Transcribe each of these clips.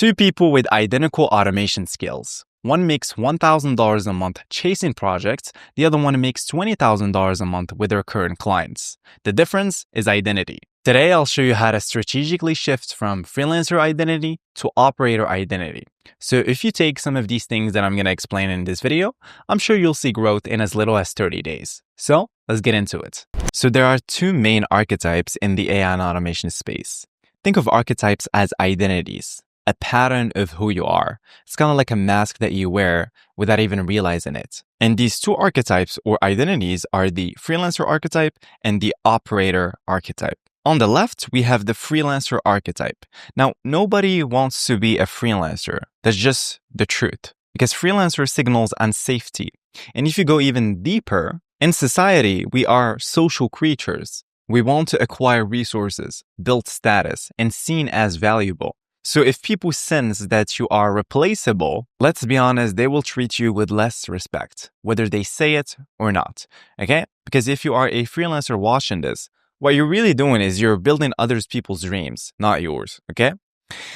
Two people with identical automation skills. One makes $1,000 a month chasing projects, the other one makes $20,000 a month with their current clients. The difference is identity. Today, I'll show you how to strategically shift from freelancer identity to operator identity. So if you take some of these things that I'm going to explain in this video, I'm sure you'll see growth in as little as 30 days. So let's get into it. So there are two main archetypes in the AI and automation space. Think of archetypes as identities, a pattern of who you are. It's kind of like a mask that you wear without even realizing it. And these two archetypes or identities are the freelancer archetype and the operator archetype. On the left, we have the freelancer archetype. Now, nobody wants to be a freelancer. That's just the truth. Because freelancer signals unsafety. And if you go even deeper, in society, we are social creatures. We want to acquire resources, build status, and seen as valuable. So if people sense that you are replaceable, let's be honest, they will treat you with less respect, whether they say it or not, okay? Because if you are a freelancer watching this, what you're really doing is you're building other people's dreams, not yours, okay?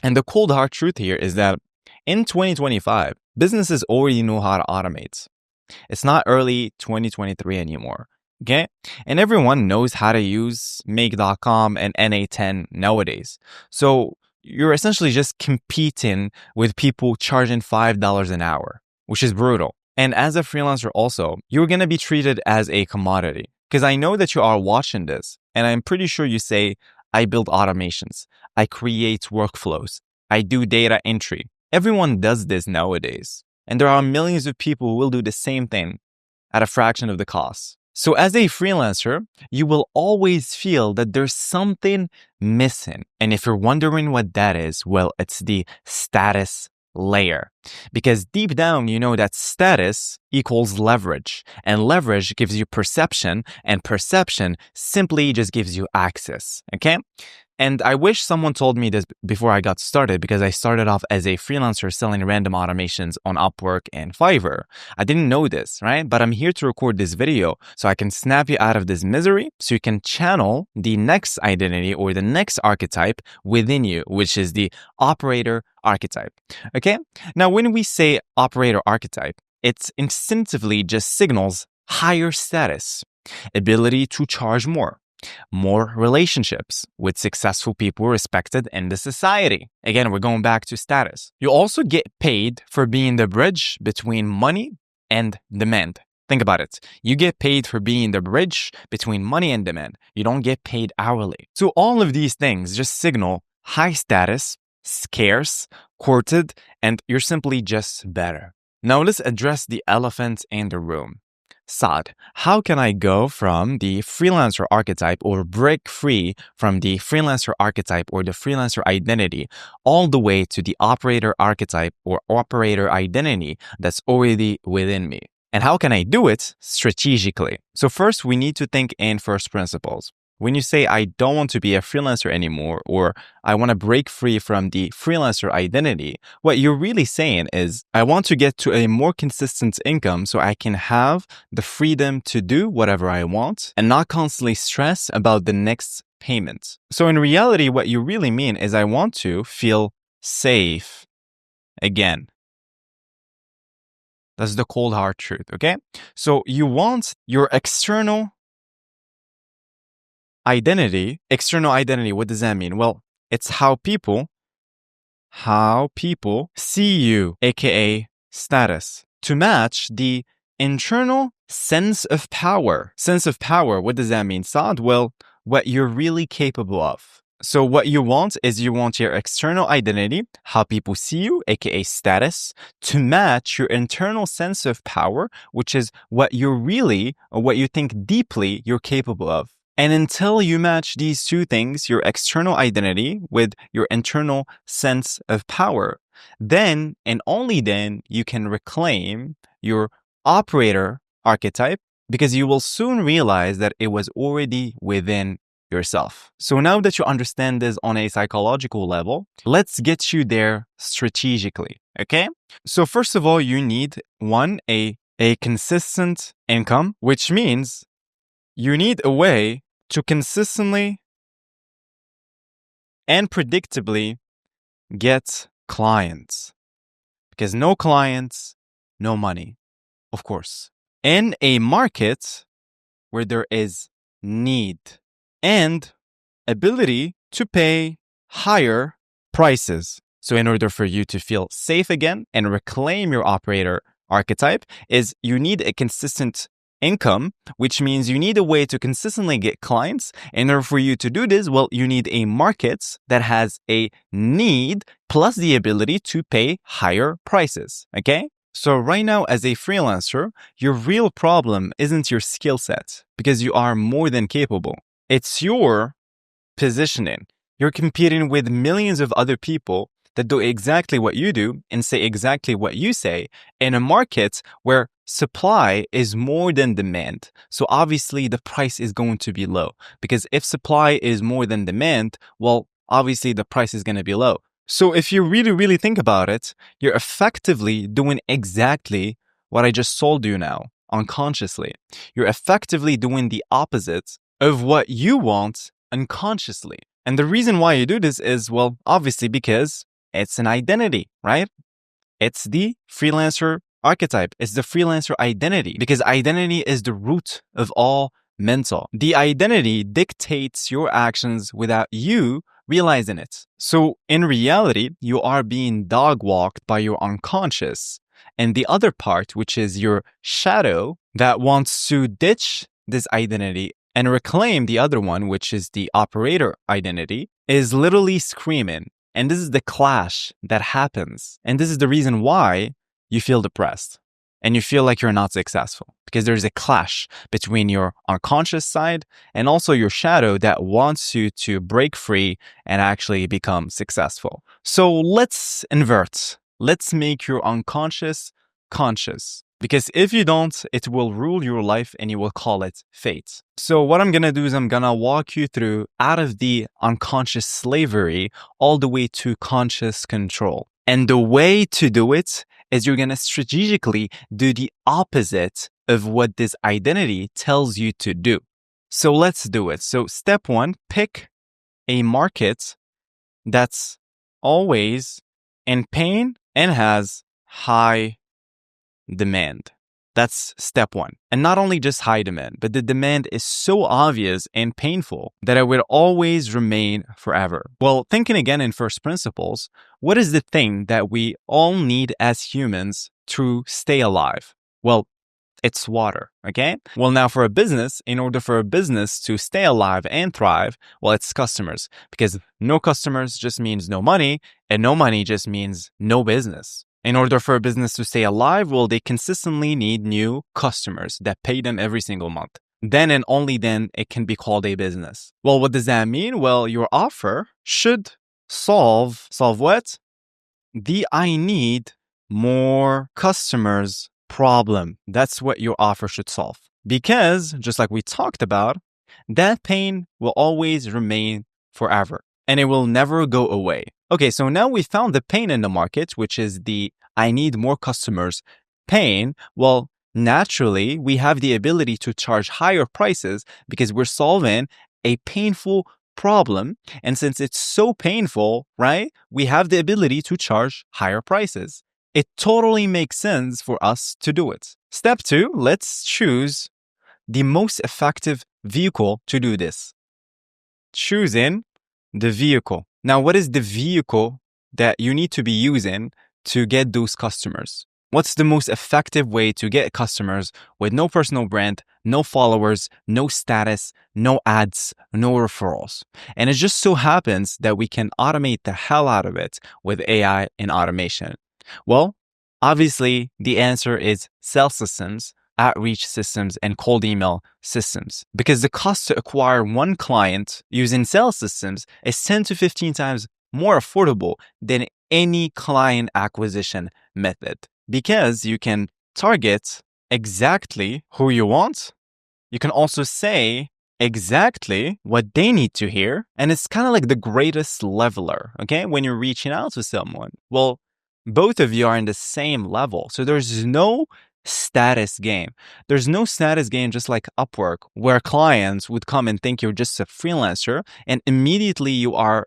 And the cold hard truth here is that in 2025, businesses already know how to automate. It's not early 2023 anymore, okay? And everyone knows how to use Make.com and NA10 nowadays. So you're essentially just competing with people charging $5 an hour, which is brutal. And as a freelancer also, you're going to be treated as a commodity. Because I know that you are watching this, and I'm pretty sure you say, I build automations, I create workflows, I do data entry. Everyone does this nowadays. And there are millions of people who will do the same thing at a fraction of the cost. So as a freelancer, you will always feel that there's something missing. And if you're wondering what that is, well, it's the status layer. Because deep down, you know that status equals leverage. And leverage gives you perception, and perception simply just gives you access, okay? And I wish someone told me this before I got started, because I started off as a freelancer selling random automations on Upwork and Fiverr. I didn't know this, right? But I'm here to record this video so I can snap you out of this misery so you can channel the next identity or the next archetype within you, which is the operator archetype, okay? Now, when we say operator archetype, it instinctively just signals higher status, ability to charge more relationships with successful people respected in the society. Again, we're going back to status. You also get paid for being the bridge between money and demand. Think about it. You get paid for being the bridge between money and demand. You don't get paid hourly. So all of these things just signal high status, scarce, courted, and you're simply just better. Now let's address the elephant in the room. Saad, how can I go from the freelancer archetype or break free from the freelancer archetype or the freelancer identity all the way to the operator archetype or operator identity that's already within me? And how can I do it strategically? So first, we need to think in first principles. When you say, I don't want to be a freelancer anymore, or I want to break free from the freelancer identity, what you're really saying is, I want to get to a more consistent income so I can have the freedom to do whatever I want and not constantly stress about the next payment. So in reality, what you really mean is, I want to feel safe again. That's the cold hard truth, okay? So you want your external identity, what does that mean? Well, it's how people see you, aka status, to match the internal sense of power. Sense of power, what does that mean, Saad? Well, what you're really capable of. So what you want is you want your external identity, how people see you, aka status, to match your internal sense of power, which is what you're really, or what you think deeply you're capable of. And until you match these two things, your external identity with your internal sense of power, then and only then you can reclaim your operator archetype, because you will soon realize that it was already within yourself. So now that you understand this on a psychological level, let's get you there strategically, okay? So first of all, you need a consistent income, which means you need a way to consistently and predictably get clients. Because no clients, no money, of course. In a market where there is need and ability to pay higher prices. So in order for you to feel safe again and reclaim your operator archetype is you need a consistent income, which means you need a way to consistently get clients. In order for you to do this, well, you need a market that has a need plus the ability to pay higher prices, okay? So right now, as a freelancer, your real problem isn't your skill set because you are more than capable. It's your positioning. You're competing with millions of other people that do exactly what you do and say exactly what you say in a market where supply is more than demand. So obviously the price is going to be low because if supply is more than demand, well, obviously the price is going to be low. So if you really, really think about it, you're effectively doing exactly what I just told you now, unconsciously. You're effectively doing the opposite of what you want unconsciously. And the reason why you do this is, well, obviously because it's an identity, right? It's the freelancer archetype. It's the freelancer identity because identity is the root of all mental. The identity dictates your actions without you realizing it. So in reality, you are being dog walked by your unconscious. And the other part, which is your shadow that wants to ditch this identity and reclaim the other one, which is the operator identity, is literally screaming. And this is the clash that happens. And this is the reason why you feel depressed and you feel like you're not successful because there's a clash between your unconscious side and also your shadow that wants you to break free and actually become successful. So let's invert. Let's make your unconscious conscious. Because if you don't, it will rule your life and you will call it fate. So what I'm going to do is I'm going to walk you through out of the unconscious slavery all the way to conscious control. And the way to do it is you're going to strategically do the opposite of what this identity tells you to do. So let's do it. So step one, pick a market that's always in pain and has high demand. That's step one. And not only just high demand, but the demand is so obvious and painful that it will always remain forever. Well, thinking again in first principles, what is the thing that we all need as humans to stay alive? Well, it's water, okay? Well, now for a business, in order for a business to stay alive and thrive, well, it's customers. Because no customers just means no money, and no money just means no business. In order for a business to stay alive, well, they consistently need new customers that pay them every single month. Then and only then it can be called a business. Well, what does that mean? Well, your offer should solve what? The I need more customers problem. That's what your offer should solve. Because, just like we talked about, that pain will always remain forever and it will never go away. Okay, so now we found the pain in the market, which is the I need more customers pain. Well, naturally, we have the ability to charge higher prices because we're solving a painful problem. And since it's so painful, right, we have the ability to charge higher prices. It totally makes sense for us to do it. Step two, let's choose the most effective vehicle to do this. Choosing the vehicle. Now, what is the vehicle that you need to be using to get those customers? What's the most effective way to get customers with no personal brand, no followers, no status, no ads, no referrals? And it just so happens that we can automate the hell out of it with AI and automation. Well, obviously, the answer is sales systems, outreach systems, and cold email systems. Because the cost to acquire one client using sales systems is 10 to 15 times more affordable than any client acquisition method. Because you can target exactly who you want. You can also say exactly what they need to hear. And it's kind of like the greatest leveler, okay? When you're reaching out to someone. Well, both of you are in the same level. So there's no status game. There's no status game just like Upwork, where clients would come and think you're just a freelancer and immediately you are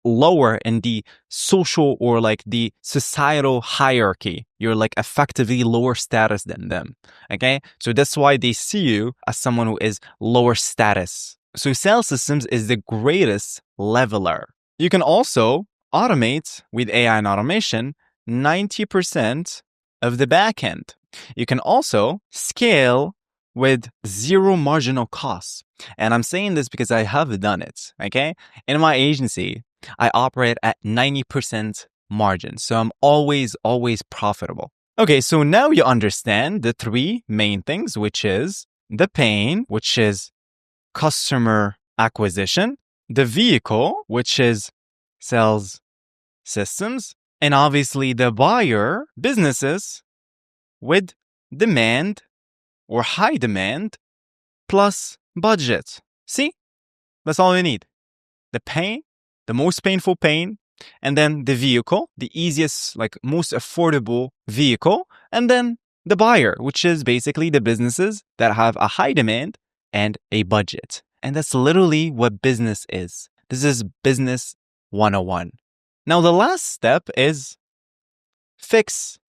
lower in the social or like the societal hierarchy. You're like effectively lower status than them. Okay. So that's why they see you as someone who is lower status. So sales systems is the greatest leveler. You can also automate with AI and automation 90% of the backend. You can also scale with zero marginal costs. And I'm saying this because I have done it, okay? In my agency, I operate at 90% margin. So I'm always profitable. Okay, so now you understand the three main things, which is the pain, which is customer acquisition, the vehicle, which is sales systems, and obviously the buyer, businesses with demand or high demand plus budget. See? That's all you need. The pain, the most painful pain, and then the vehicle, the easiest, like most affordable vehicle, and then the buyer, which is basically the businesses that have a high demand and a budget. And that's literally what business is. This is business 101. Now, the last step is fix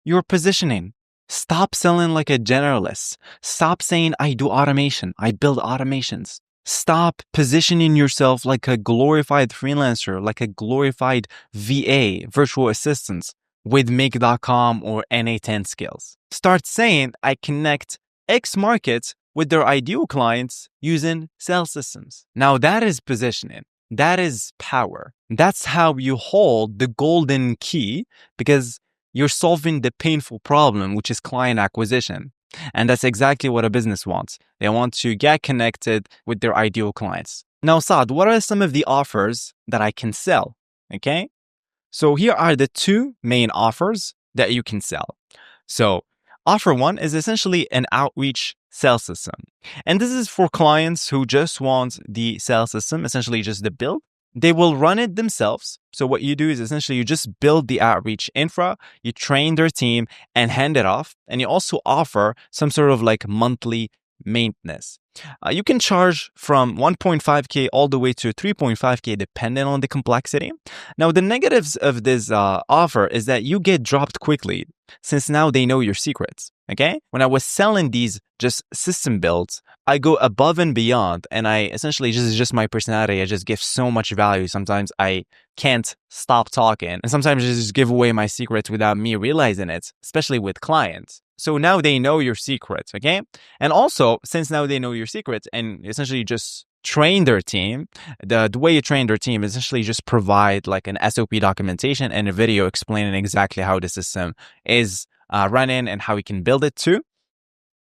your positioning. Stop selling like a generalist. Stop saying, I do automation. I build automations. Stop positioning yourself like a glorified freelancer, like a glorified VA, virtual assistant with Make.com or NA10 skills. Start saying, I connect X markets with their ideal clients using sales systems. Now that is positioning. That is power. That's how you hold the golden key, because you're solving the painful problem, which is client acquisition. And that's exactly what a business wants. They want to get connected with their ideal clients. Now, Saad, what are some of the offers that I can sell? Okay. So here are the two main offers that you can sell. So offer one is essentially an outreach sales system. And this is for clients who just want the sales system, essentially just the build. They will run it themselves. So what you do is essentially you just build the outreach infra, you train their team and hand it off. And you also offer some sort of like monthly maintenance. You can charge from 1.5K all the way to 3.5K depending on the complexity. Now, the negatives of this offer is that you get dropped quickly since now they know your secrets. Okay? When I was selling these just system builds, I go above and beyond, and I essentially just my personality. I just give so much value. Sometimes I can't stop talking, and sometimes I just give away my secrets without me realizing it, especially with clients. So now they know your secrets, okay? And also, since now they know your secrets and essentially just train their team, the way you train their team is essentially just provide like an SOP documentation and a video explaining exactly how the system is running and how we can build it too.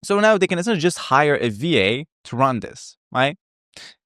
So now they can essentially just hire a VA to run this, right?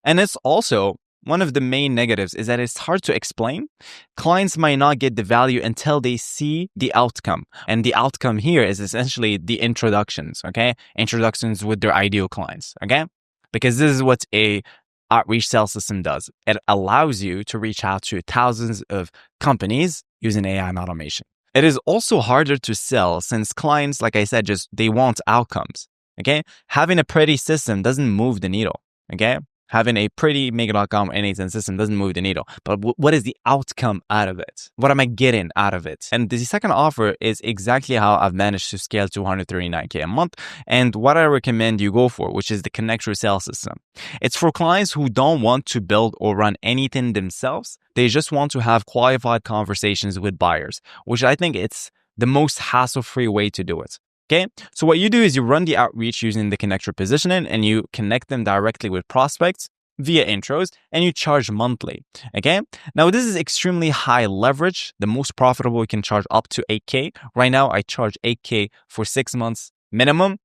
And it's also one of the main negatives is that it's hard to explain. Clients might not get the value until they see the outcome. And the outcome here is essentially the introductions, okay? Introductions with their ideal clients, okay? Because this is what a outreach sales system does. It allows you to reach out to thousands of companies using AI and automation. It is also harder to sell since clients, like I said, just they want outcomes, okay? Having a pretty system doesn't move the needle, okay? Having a pretty Make.com NA10 system doesn't move the needle. But what is the outcome out of it? What am I getting out of it? And the second offer is exactly how I've managed to scale to 139K a month and what I recommend you go for, which is the Connect Your Sales System. It's for clients who don't want to build or run anything themselves. They just want to have qualified conversations with buyers, which I think it's the most hassle-free way to do it. Okay, so what you do is you run the outreach using the connector positioning and you connect them directly with prospects via intros and you charge monthly. Okay, now this is extremely high leverage. The most profitable you can charge up to 8K. Right now, I charge 8K for 6 months minimum.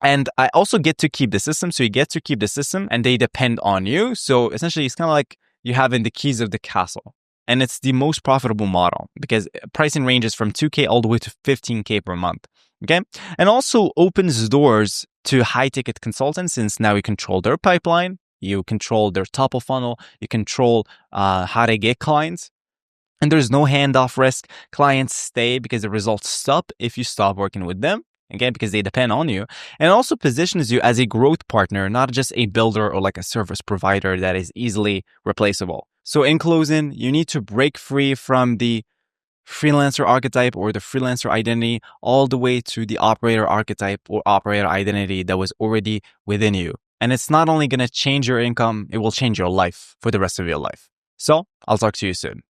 And I also get to keep the system. So you get to keep the system and they depend on you. So essentially, it's kind of like you having the keys of the castle. And it's the most profitable model because pricing ranges from 2K all the way to 15K per month. Okay. And also opens doors to high ticket consultants since now you control their pipeline, you control their top of funnel, you control how they get clients. And there's no handoff risk. Clients stay because the results stop if you stop working with them. Again, because they depend on you. And it also positions you as a growth partner, not just a builder or like a service provider that is easily replaceable. So in closing, you need to break free from the freelancer archetype or the freelancer identity all the way to the operator archetype or operator identity that was already within you. And it's not only going to change your income, it will change your life for the rest of your life. So I'll talk to you soon.